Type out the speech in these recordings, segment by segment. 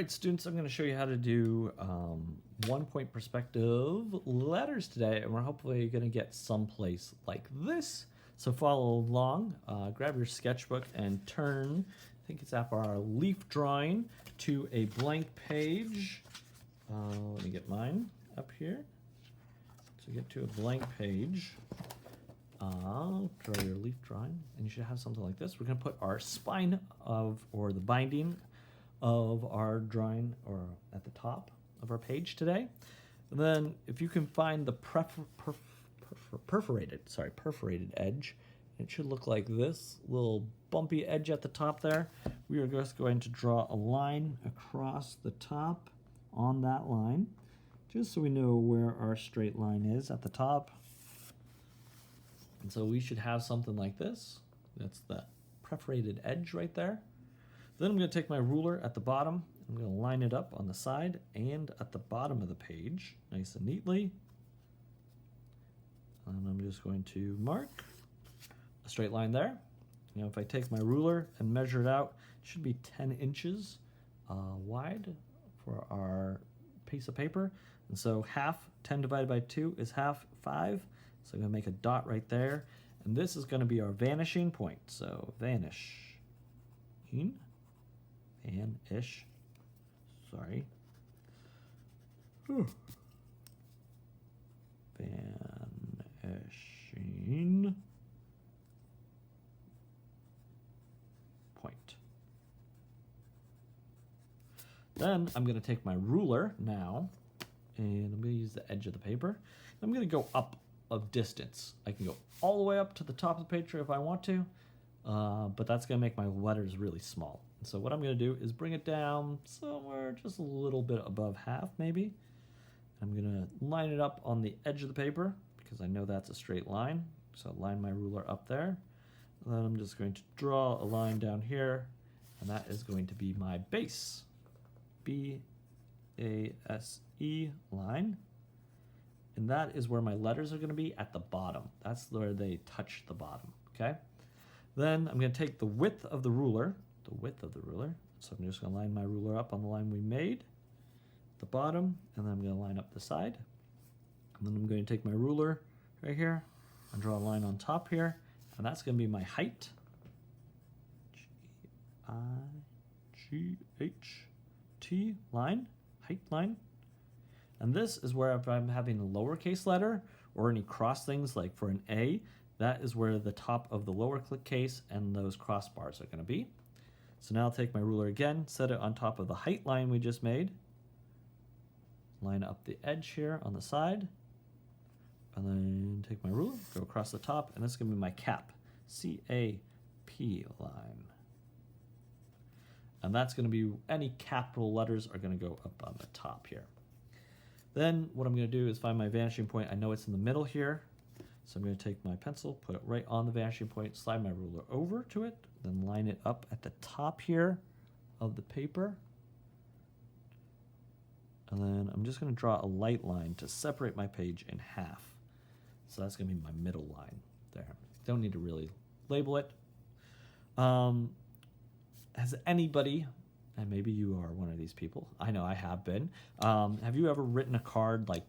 Alright, students, I'm going to show you how to do 1-point perspective letters today, and we're hopefully going to get someplace like this. So follow along, grab your sketchbook and turn, I think it's after our leaf drawing, to a blank page. Let me get mine up here. So get to a blank page. Draw your leaf drawing, and you should have something like this. We're going to put our spine or the binding of our drawing or at the top of our page today. And then if you can find the perforated edge, it should look like this little bumpy edge at the top there. We are just going to draw a line across the top on that line, just so we know where our straight line is at the top. And so we should have something like this. That's the perforated edge right there. Then I'm going to take my ruler at the bottom. I'm going to line it up on the side and at the bottom of the page, nice and neatly. And I'm just going to mark a straight line there. You know, if I take my ruler and measure it out, it should be 10 inches wide for our piece of paper. And so 10 divided by 2 is half 5. So I'm going to make a dot right there. And this is going to be our vanishing point. So vanish. Vanishing point. Then I'm going to take my ruler now, and I'm going to use the edge of the paper. I'm going to go up of distance. I can go all the way up to the top of the page if I want to, but that's going to make my letters really small. So what I'm going to do is bring it down somewhere just a little bit above half, maybe. I'm going to line it up on the edge of the paper because I know that's a straight line. So line my ruler up there. And then I'm just going to draw a line down here, and that is going to be my base. B-A-S-E line. And that is where my letters are going to be at the bottom. That's where they touch the bottom, okay? Then I'm going to take the width of the ruler, so I'm just going to line my ruler up on the line we made, the bottom, and then I'm going to line up the side. And then I'm going to take my ruler right here and draw a line on top here, and that's going to be my height, G-I-G-H-T line, height line. And this is where if I'm having a lowercase letter or any cross things like for an A, that is where the top of the lowercase and those crossbars are going to be. So now I'll take my ruler again, set it on top of the height line we just made, line up the edge here on the side, and then take my ruler, go across the top, and this is going to be my cap, C-A-P line. And that's going to be, any capital letters are going to go up on the top here. Then what I'm going to do is find my vanishing point. I know it's in the middle here. So I'm going to take my pencil, put it right on the vanishing point, slide my ruler over to it, then line it up at the top here of the paper. And then I'm just going to draw a light line to separate my page in half. So that's going to be my middle line there. Don't need to really label it. Has anybody, and maybe you are one of these people, I know I have been, have you ever written a card like,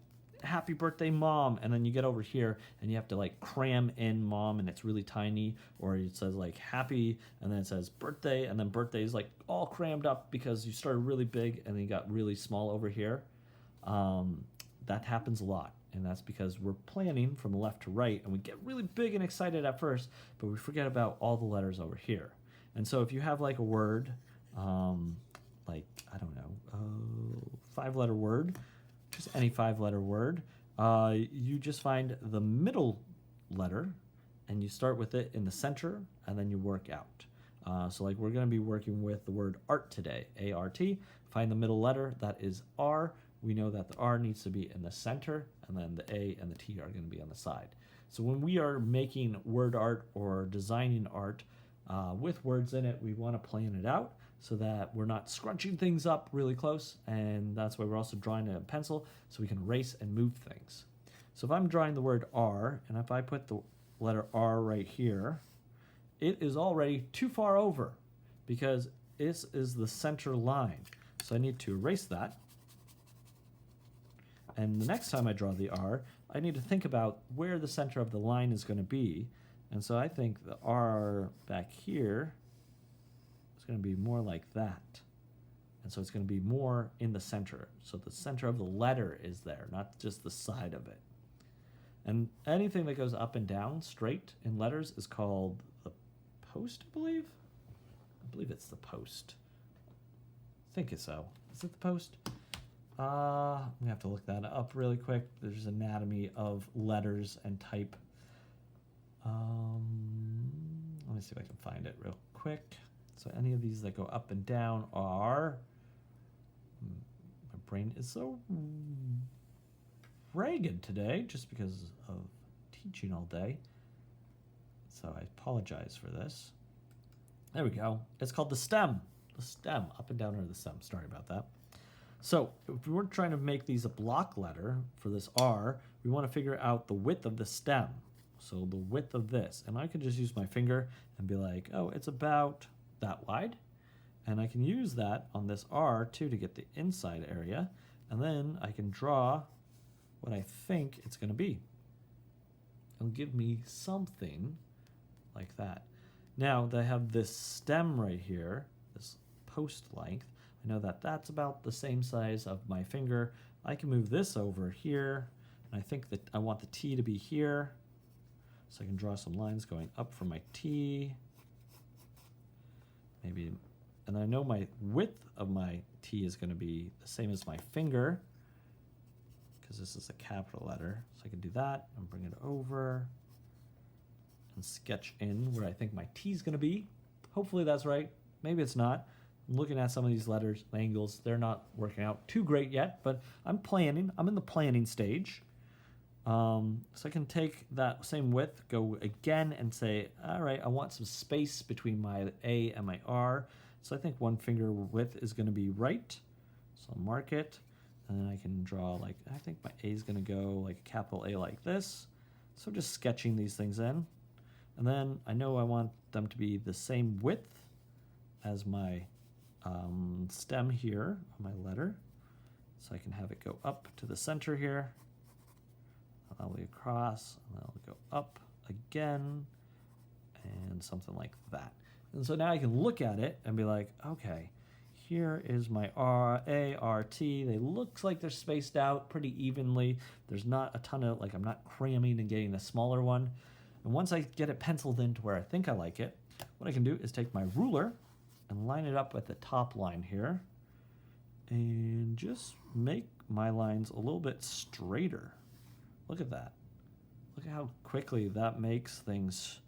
happy birthday, Mom, and then you get over here and you have to like cram in Mom and it's really tiny, or it says like happy and then it says birthday, and then birthday is like all crammed up because you started really big and then you got really small over here. That happens a lot, and that's because we're planning from left to right and we get really big and excited at first, but we forget about all the letters over here. And so if you have like a word, like, I don't know, 5-letter word, just any 5-letter word, you just find the middle letter and you start with it in the center and then you work out. So like we're going to be working with the word art today, A-R-T. Find the middle letter, that is R. We know that the R needs to be in the center, and then the A and the T are going to be on the side. So when we are making word art or designing art with words in it, we want to plan it out so that we're not scrunching things up really close, and that's why we're also drawing it in pencil so we can erase and move things. So if I'm drawing the word R, and if I put the letter R right here, it is already too far over because this is the center line. So I need to erase that. And the next time I draw the R, I need to think about where the center of the line is going to be. And so I think the R back here is going to be more like that. And so it's going to be more in the center. So the center of the letter is there, not just the side of it. And anything that goes up and down straight in letters is called the post, I believe. I believe it's the post. I think it's so. Is it the post? I'm going to have to look that up really quick. There's anatomy of letters and type. Let me see if I can find it real quick. So any of these that go up and down are... My brain is so ragged today just because of teaching all day. So I apologize for this. There we go. It's called the stem. The stem. Up and down are the stem. Sorry about that. So if we were trying to make these a block letter for this R, we want to figure out the width of the stem. So the width of this. And I can just use my finger and be like, oh, it's about that wide. And I can use that on this R too to get the inside area. And then I can draw what I think it's going to be. It'll give me something like that. Now that I have this stem right here, this post length, I know that that's about the same size of my finger. I can move this over here, and I think that I want the T to be here. So I can draw some lines going up from my T. Maybe, and I know my width of my T is going to be the same as my finger, because this is a capital letter. So I can do that and bring it over and sketch in where I think my T is going to be. Hopefully that's right. Maybe it's not. I'm looking at some of these letters, angles. They're not working out too great yet, but I'm planning. I'm in the planning stage. So I can take that same width, go again and say, all right, I want some space between my A and my R. So I think one finger width is going to be right. So I'll mark it. And then I can draw, like, I think my A is going to go like a capital A like this. So just sketching these things in. And then I know I want them to be the same width as my stem here on my letter. So I can have it go up to the center here. That'll be across, and that'll go up again, and something like that. And so now I can look at it and be like, okay, here is my R, A, R, T. They look like they're spaced out pretty evenly. There's not a ton of, like, I'm not cramming and getting a smaller one. And once I get it penciled in to where I think I like it, what I can do is take my ruler and line it up at the top line here and just make my lines a little bit straighter. Look at that. Look at how quickly that makes things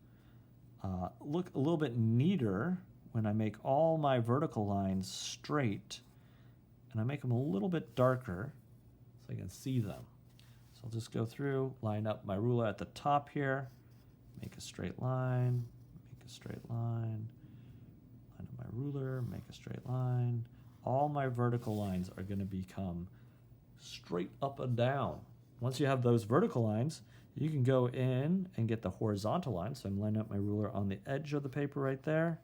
look a little bit neater when I make all my vertical lines straight and I make them a little bit darker so I can see them. So I'll just go through, line up my ruler at the top here, make a straight line, make a straight line, line up my ruler, make a straight line. All my vertical lines are going to become straight up and down. Once you have those vertical lines, you can go in and get the horizontal lines. So I'm lining up my ruler on the edge of the paper right there.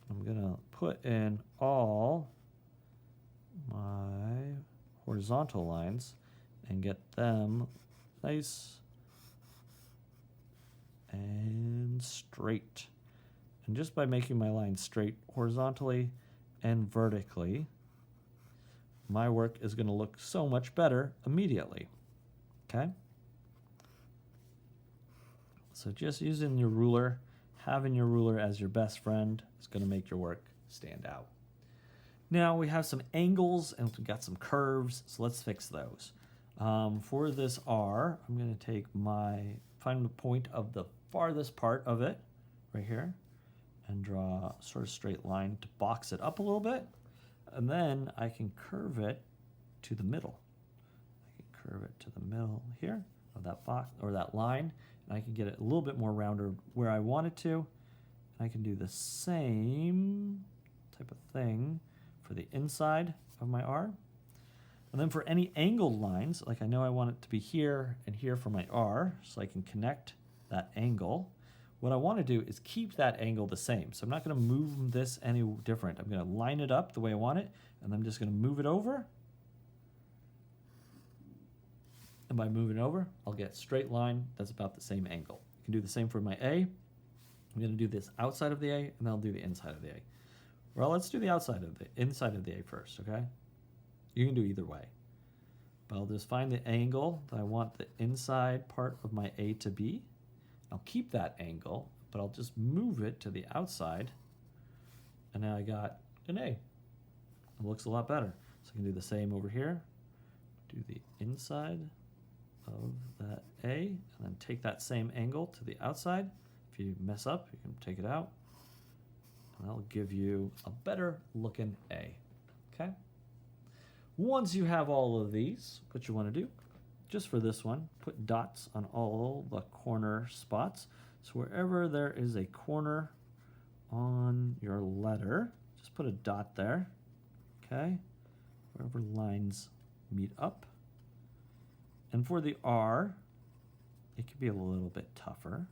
I'm going to put in all my horizontal lines and get them nice and straight. And just by making my lines straight horizontally and vertically, my work is going to look so much better immediately. Okay? So just using your ruler, having your ruler as your best friend is going to make your work stand out. Now we have some angles and we've got some curves, so let's fix those. For this R, I'm going to take find the point of the farthest part of it, right here, and draw a sort of straight line to box it up a little bit. And then I can curve it to the middle. I can curve it to the middle here of that box or that line, and I can get it a little bit more rounded where I want it to. And I can do the same type of thing for the inside of my R. And then for any angled lines, like I know I want it to be here and here for my R, so I can connect that angle. What I want to do is keep that angle the same. So I'm not going to move this any different. I'm going to line it up the way I want it, and I'm just going to move it over. And by moving it over, I'll get a straight line that's about the same angle. You can do the same for my A. I'm going to do this outside of the A, and then I'll do the inside of the A. Well, let's do the inside of the A first, okay? You can do either way. But I'll just find the angle that I want the inside part of my A to be. I'll keep that angle, but I'll just move it to the outside. And now I got an A. It looks a lot better. So I can do the same over here. Do the inside of that A, and then take that same angle to the outside. If you mess up, you can take it out. And that'll give you a better looking A, okay? Once you have all of these, what you want to do, just for this one, put dots on all the corner spots. So wherever there is a corner on your letter, just put a dot there, okay? Wherever lines meet up. And for the R, it could be a little bit tougher.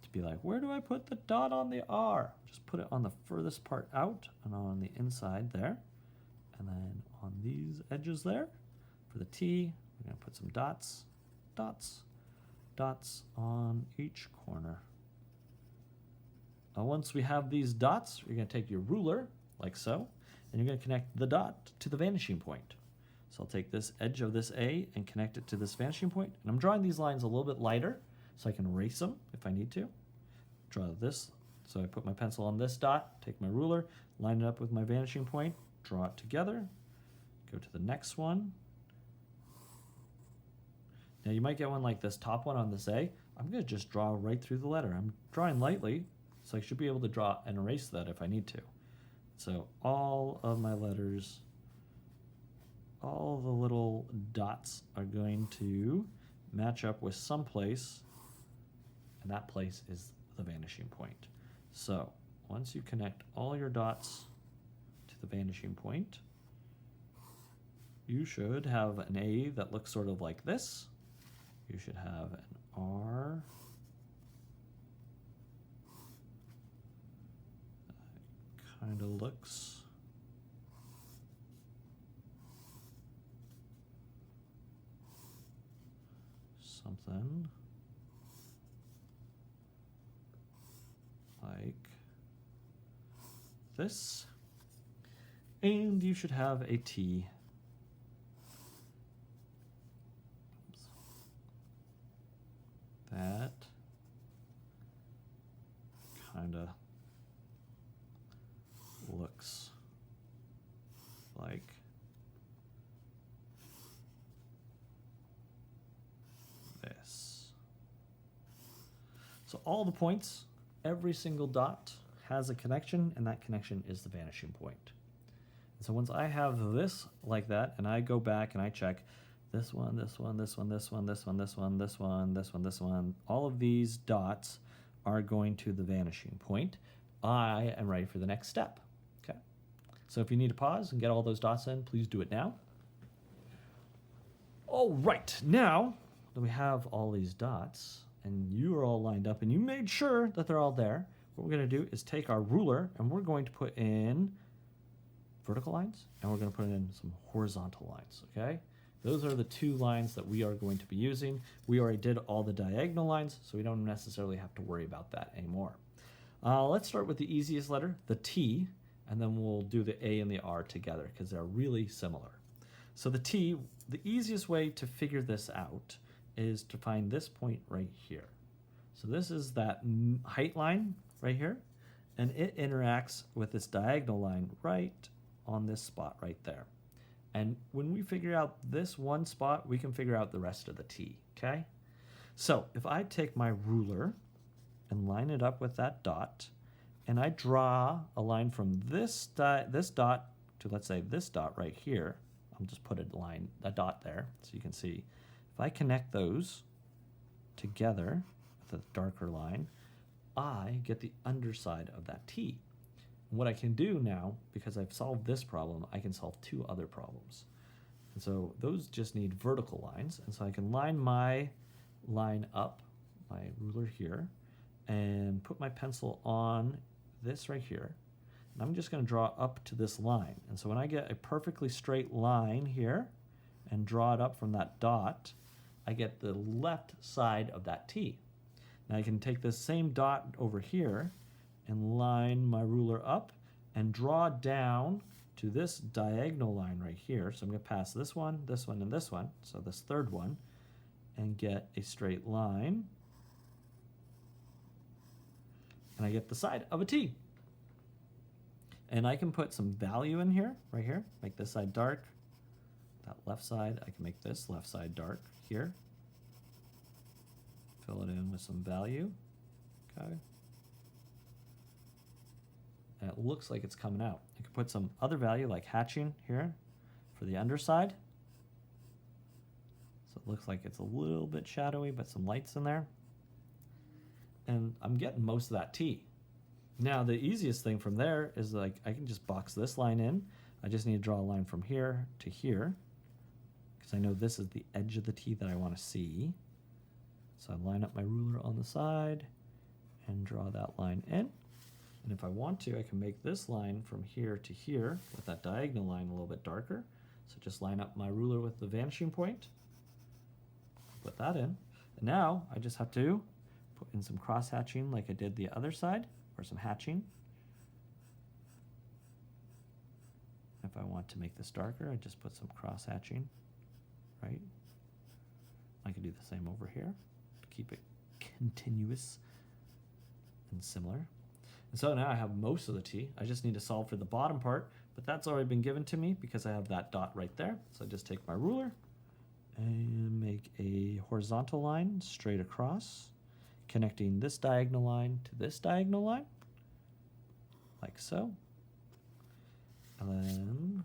To be like, where do I put the dot on the R? Just put it on the furthest part out and on the inside there. And then on these edges there. For the T, we're going to put some dots, dots, dots on each corner. Now once we have these dots, you're going to take your ruler, like so, and you're going to connect the dot to the vanishing point. So I'll take this edge of this A and connect it to this vanishing point. And I'm drawing these lines a little bit lighter so I can erase them if I need to. Draw this. So I put my pencil on this dot, take my ruler, line it up with my vanishing point, draw it together, go to the next one. Now you might get one like this top one on this A. I'm going to just draw right through the letter. I'm drawing lightly, so I should be able to draw and erase that if I need to. So all of my letters, all the little dots are going to match up with some place, and that place is the vanishing point. So once you connect all your dots to the vanishing point, you should have an A that looks sort of like this. You should have an R that kind of looks something like this. And you should have a T that kind of looks like this. So all the points, every single dot has a connection, and that connection is the vanishing point. And so once I have this like that, and I go back and I check this one, this one, this one, this one, this one, this one, this one, this one, this one, all of these dots are going to the vanishing point, I am ready for the next step. Okay. So if you need to pause and get all those dots in, please do it now. All right, now that we have all these dots and you are all lined up and you made sure that they're all there, what we're going to do is take our ruler and we're going to put in vertical lines and we're going to put in some horizontal lines, okay? Those are the two lines that we are going to be using. We already did all the diagonal lines, so we don't necessarily have to worry about that anymore. Let's start with the easiest letter, the T, and then we'll do the A and the R together because they're really similar. So the T, the easiest way to figure this out is to find this point right here. So this is that height line right here, and it interacts with this diagonal line right on this spot right there. And when we figure out this one spot, we can figure out the rest of the T, okay? So if I take my ruler and line it up with that dot, and I draw a line from this dot to, let's say, this dot right here, I'll just put a dot there so you can see. If I connect those together with a darker line, I get the underside of that T. What I can do now, because I've solved this problem, I can solve two other problems. And so those just need vertical lines. And so I can line my line up, my ruler here, and put my pencil on this right here. And I'm just going to draw up to this line. And so when I get a perfectly straight line here and draw it up from that dot, I get the left side of that T. Now I can take this same dot over here and line my ruler up and draw down to this diagonal line right here. So I'm going to pass this one, and this one, so this third one, and get a straight line. And I get the side of a T. And I can put some value in here, right here, make this side dark. That left side, I can make this left side dark here. Fill it in with some value, okay. And it looks like it's coming out. I could put some other value like hatching here for the underside. So it looks like it's a little bit shadowy, but some lights in there. And I'm getting most of that T. Now the easiest thing from there is like I can just box this line in. I just need to draw a line from here to here because I know this is the edge of the T that I want to see. So I line up my ruler on the side and draw that line in. And if I want to, I can make this line from here to here with that diagonal line a little bit darker. So just line up my ruler with the vanishing point, put that in. And now I just have to put in some cross hatching like I did the other side, or some hatching. If I want to make this darker, I just put some cross hatching, right? I can do the same over here to keep it continuous and similar. And so now I have most of the T. I just need to solve for the bottom part, but that's already been given to me because I have that dot right there. So I just take my ruler and make a horizontal line straight across, connecting this diagonal line to this diagonal line, like so. And then,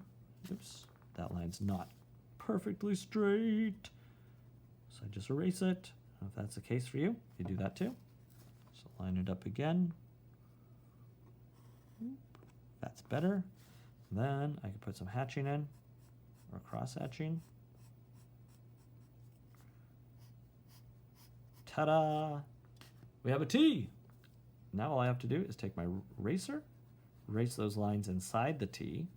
oops, that line's not perfectly straight. So I just erase it. If that's the case for you, you do that too. So line it up again. That's better. Then I can put some hatching in, or cross hatching. Ta-da! We have a T. Now all I have to do is take my eraser, erase those lines inside the T.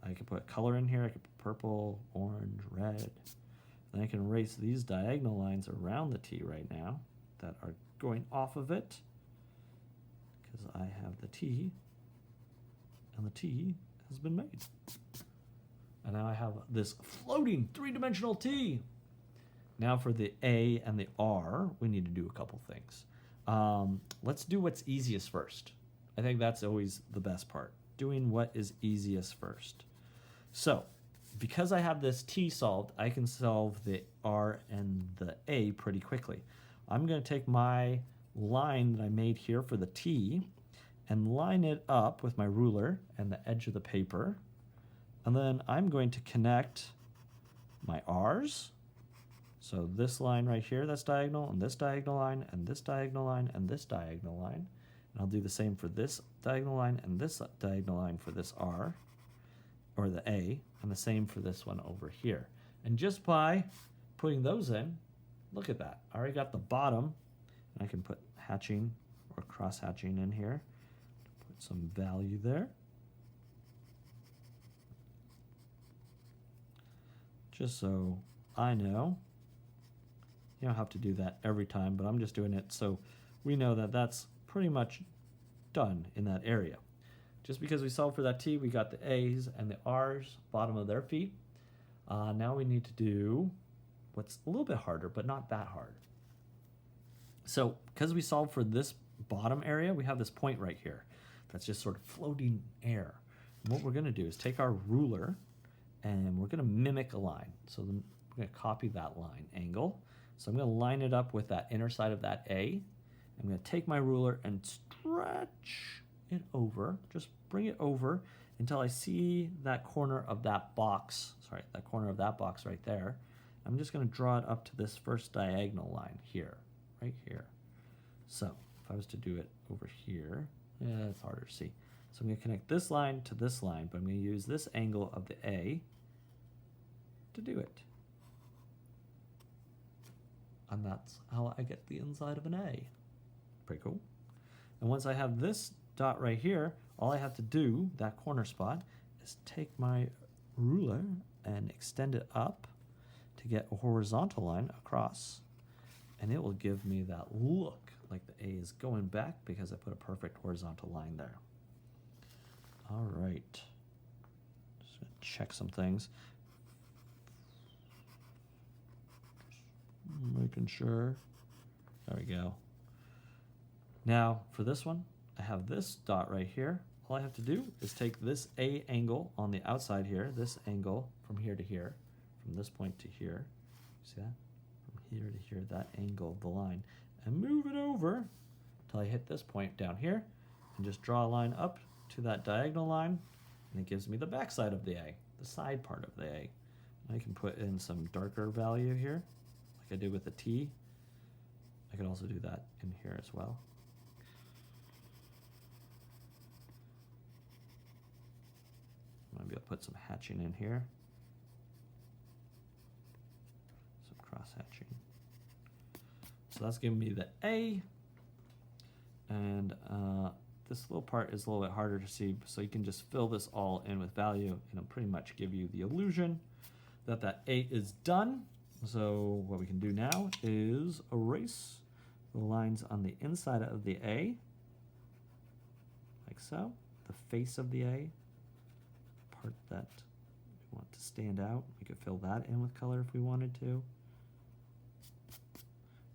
I can put color in here. I can put purple, orange, red. Then I can erase these diagonal lines around the T right now that are going off of it because I have the T, and the T has been made. And now I have this floating three-dimensional T. Now for the A and the R, we need to do a couple things. Let's do what's easiest first. I think that's always the best part, doing what is easiest first. So, because I have this T solved, I can solve the R and the A pretty quickly. I'm going to take my line that I made here for the T and line it up with my ruler and the edge of the paper. And then I'm going to connect my R's. So this line right here, that's diagonal, and this diagonal line, and this diagonal line, and this diagonal line. And I'll do the same for this diagonal line and this diagonal line for this R, or the A, and the same for this one over here. And just by putting those in, look at that. I already got the bottom, and I can put hatching or cross hatching in here. Put some value there. Just so I know. You don't have to do that every time, but I'm just doing it so we know that that's pretty much done in that area. Just because we solved for that T, we got the A's and the R's, bottom of their feet. Now we need to do what's a little bit harder, but not that hard. So because we solved for this bottom area, we have this point right here that's just sort of floating air. And what we're going to do is take our ruler and we're going to mimic a line. So then we're going to copy that line angle. So I'm going to line it up with that inner side of that A. I'm going to take my ruler and stretch it over, just bring it over until I see that corner of that box, that corner of that box right there. I'm just going to draw it up to this first diagonal line here, right here. So if I was to do it over here, it's harder to see. So I'm going to connect this line to this line, but I'm going to use this angle of the A to do it. And that's how I get the inside of an A. Pretty cool. And once I have this dot right here, all I have to do, that corner spot, is take my ruler and extend it up to get a horizontal line across. And it will give me that look like the A is going back because I put a perfect horizontal line there. All right. Just gonna check some things. Just making sure. There we go. Now for this one, I have this dot right here. All I have to do is take this A angle on the outside here, this angle from here to here, from this point to here. See that? From here to here, that angle of the line, and move it over until I hit this point down here, and just draw a line up to that diagonal line, and it gives me the back side of the A, the side part of the A. And I can put in some darker value here, like I did with the T. I could also do that in here as well. Maybe I'll put some hatching in here. Some cross hatching. So that's giving me the A. And this little part is a little bit harder to see, so you can just fill this all in with value, and it'll pretty much give you the illusion that that A is done. So what we can do now is erase the lines on the inside of the A, like so, the face of the A. Part that we want to stand out. We could fill that in with color if we wanted to.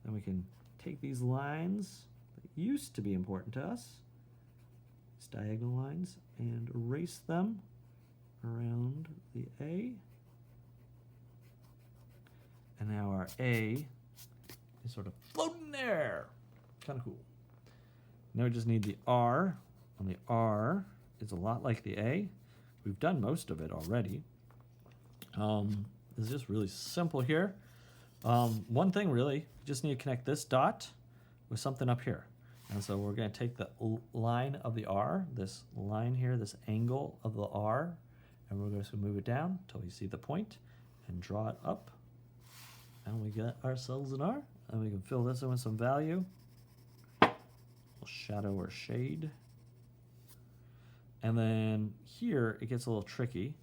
Then we can take these lines that used to be important to us, these diagonal lines, and erase them around the A. And now our A is sort of floating there. Kind of cool. Now we just need the R. And the R is a lot like the A. We've done most of it already. It's just really simple here. One thing really, you just need to connect this dot with something up here. And so we're going to take the line of the R, this line here, this angle of the R, and we're going to move it down until we see the point and draw it up. And we get ourselves an R, and we can fill this in with some value. A little shadow or shade. And then here it gets a little tricky.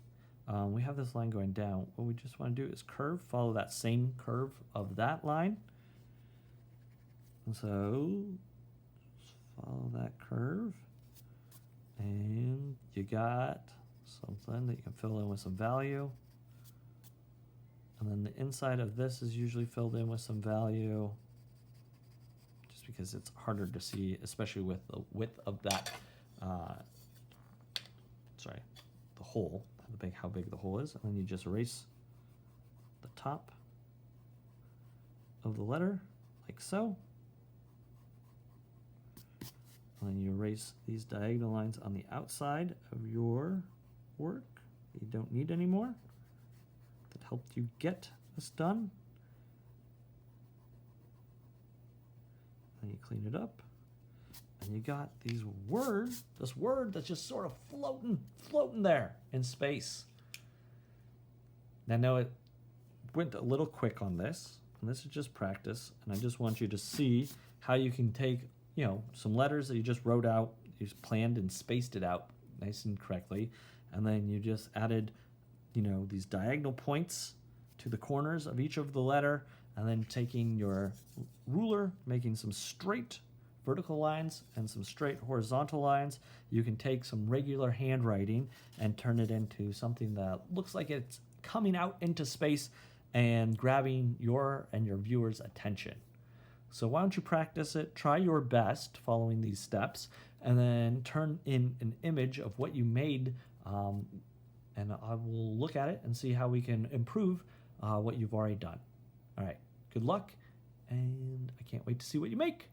We have this line going down. What we just want to do is curve, follow that same curve of that line. And so just follow that curve. And you got something that you can fill in with some value. And then the inside of this is usually filled in with some value, just because it's harder to see, especially with the width of that the hole, how big the hole is, and then you just erase the top of the letter, like so. And then you erase these diagonal lines on the outside of your work that you don't need anymore, that helped you get this done. And you clean it up. And you got these words, this word that's just sort of floating there in space. Now, I know it went a little quick on this, and this is just practice, and I just want you to see how you can take, some letters that you just wrote out, you just planned and spaced it out nice and correctly, and then you just added, these diagonal points to the corners of each of the letter, and then taking your ruler, making some straight vertical lines and some straight horizontal lines. You can take some regular handwriting and turn it into something that looks like it's coming out into space and grabbing your and your viewers' attention. So why don't you practice it, try your best following these steps, and then turn in an image of what you made, and I will look at it and see how we can improve what you've already done. All right, good luck, and I can't wait to see what you make.